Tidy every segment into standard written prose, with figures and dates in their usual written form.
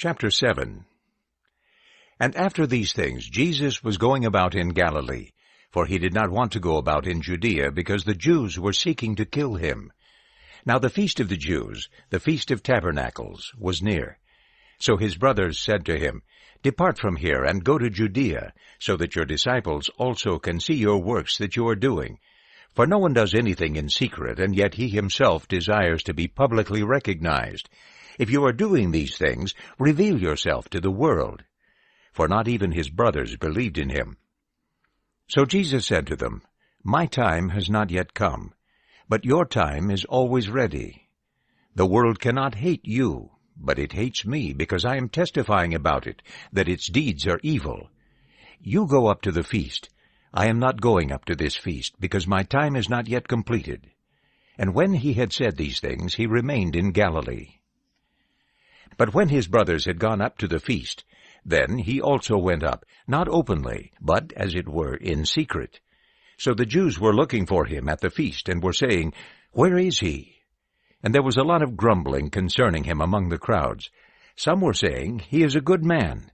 Chapter 7. And after these things Jesus was going about in Galilee, for he did not want to go about in Judea, because the Jews were seeking to kill him. Now the feast of the Jews, the Feast of Tabernacles, was near. So his brothers said to him, Depart from here, and go to Judea, so that your disciples also can see your works that you are doing. For no one does anything in secret, and yet he himself desires to be publicly recognized. If you are doing these things, reveal yourself to the world. For not even his brothers believed in him. So Jesus said to them, My time has not yet come, but your time is always ready. The world cannot hate you, but it hates me, because I am testifying about it, that its deeds are evil. You go up to the feast. I am not going up to this feast, because my time is not yet completed. And when he had said these things, he remained in Galilee. But when his brothers had gone up to the feast, then he also went up, not openly, but, as it were, in secret. So the Jews were looking for him at the feast, and were saying, Where is he? And there was a lot of grumbling concerning him among the crowds. Some were saying, He is a good man.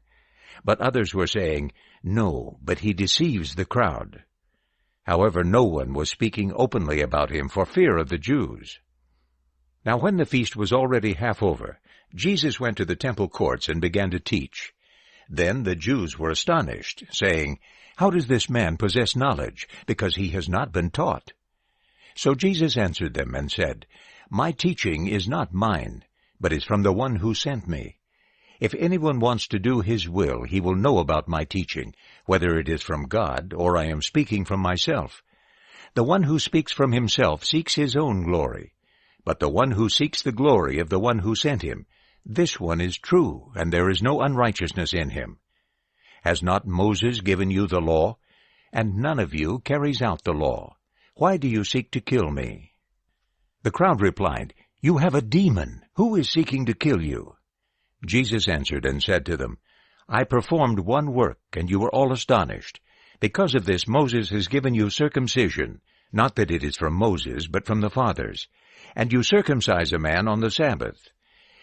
But others were saying, No, but he deceives the crowd. However, no one was speaking openly about him for fear of the Jews. Now when the feast was already half over, Jesus went to the temple courts and began to teach. Then the Jews were astonished, saying, How does this man possess knowledge, because he has not been taught? So Jesus answered them and said, My teaching is not mine, but is from the one who sent me. If anyone wants to do his will, he will know about my teaching, whether it is from God or I am speaking from myself. The one who speaks from himself seeks his own glory, but the one who seeks the glory of the one who sent him, this one is true, and there is no unrighteousness in him. Has not Moses given you the law? And none of you carries out the law. Why do you seek to kill me? The crowd replied, You have a demon. Who is seeking to kill you? Jesus answered and said to them, I performed one work, and you were all astonished. Because of this Moses has given you circumcision, not that it is from Moses, but from the fathers. And you circumcise a man on the Sabbath.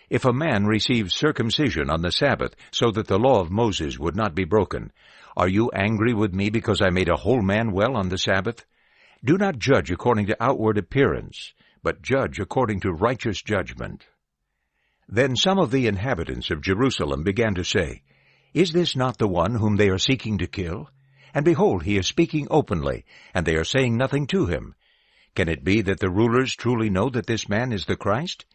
If a man receives circumcision on the Sabbath, so that the law of Moses would not be broken, are you angry with me because I made a whole man well on the Sabbath? Do not judge according to outward appearance, but judge according to righteous judgment. Then some of the inhabitants of Jerusalem began to say, Is this not the one whom they are seeking to kill? And behold, he is speaking openly, and they are saying nothing to him. Can it be that the rulers truly know that this man is the Christ?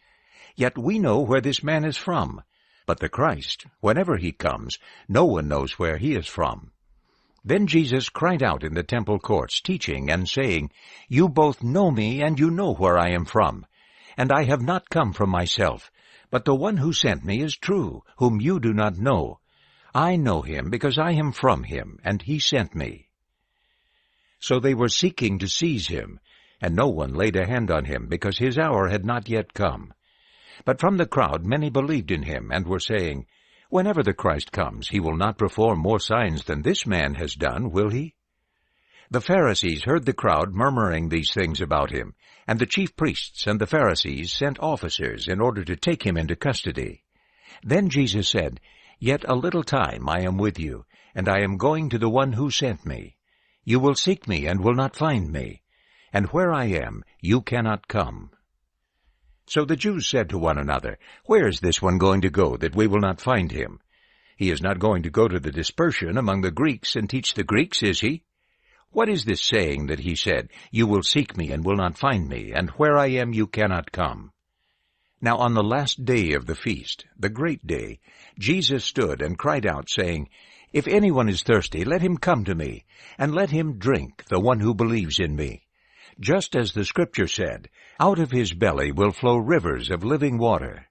Yet we know where this man is from. But the Christ, whenever he comes, no one knows where he is from. Then Jesus cried out in the temple courts, teaching and saying, You both know me, and you know where I am from. And I have not come from myself, but the one who sent me is true, whom you do not know. I know him because I am from him, and he sent me. So they were seeking to seize him, and no one laid a hand on him, because his hour had not yet come. But from the crowd many believed in him, and were saying, Whenever the Christ comes, he will not perform more signs than this man has done, will he? The Pharisees heard the crowd murmuring these things about him, and the chief priests and the Pharisees sent officers in order to take him into custody. Then Jesus said, Yet a little time I am with you, and I am going to the one who sent me. You will seek me and will not find me, and where I am you cannot come. So the Jews said to one another, Where is this one going to go, that we will not find him? He is not going to go to the dispersion among the Greeks and teach the Greeks, is he? What is this saying that he said, You will seek me and will not find me, and where I am you cannot come? Now on the last day of the feast, the great day, Jesus stood and cried out, saying, If anyone is thirsty, let him come to me, and let him drink, the one who believes in me. Just as the Scripture said, Out of his belly will flow rivers of living water.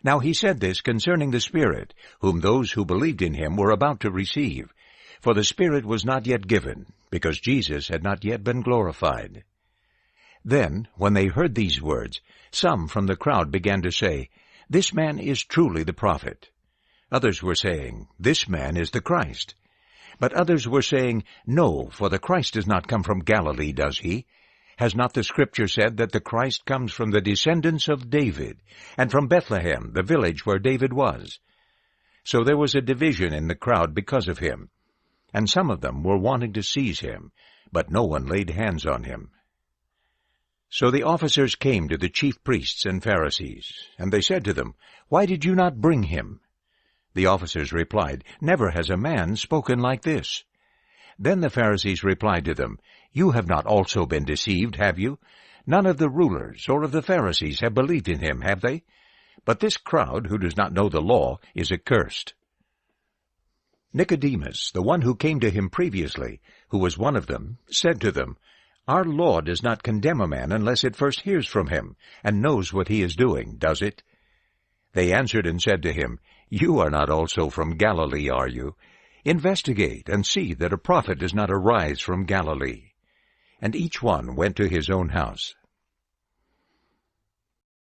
Now he said this concerning the Spirit, whom those who believed in him were about to receive. For the Spirit was not yet given, because Jesus had not yet been glorified. Then, when they heard these words, some from the crowd began to say, This man is truly the prophet. Others were saying, This man is the Christ. But others were saying, No, for the Christ does not come from Galilee, does he? Has not the Scripture said that the Christ comes from the descendants of David, and from Bethlehem, the village where David was? So there was a division in the crowd because of him, and some of them were wanting to seize him, but no one laid hands on him. So the officers came to the chief priests and Pharisees, and they said to them, "Why did you not bring him?" The officers replied, "Never has a man spoken like this." Then the Pharisees replied to them, "You have not also been deceived, have you? None of the rulers or of the Pharisees have believed in him, have they? But this crowd, who does not know the law, is accursed." Nicodemus, the one who came to him previously, who was one of them, said to them, "Our law does not condemn a man unless it first hears from him, and knows what he is doing, does it?" They answered and said to him, "You are not also from Galilee, are you? Investigate and see that a prophet does not arise from Galilee." And each one went to his own house.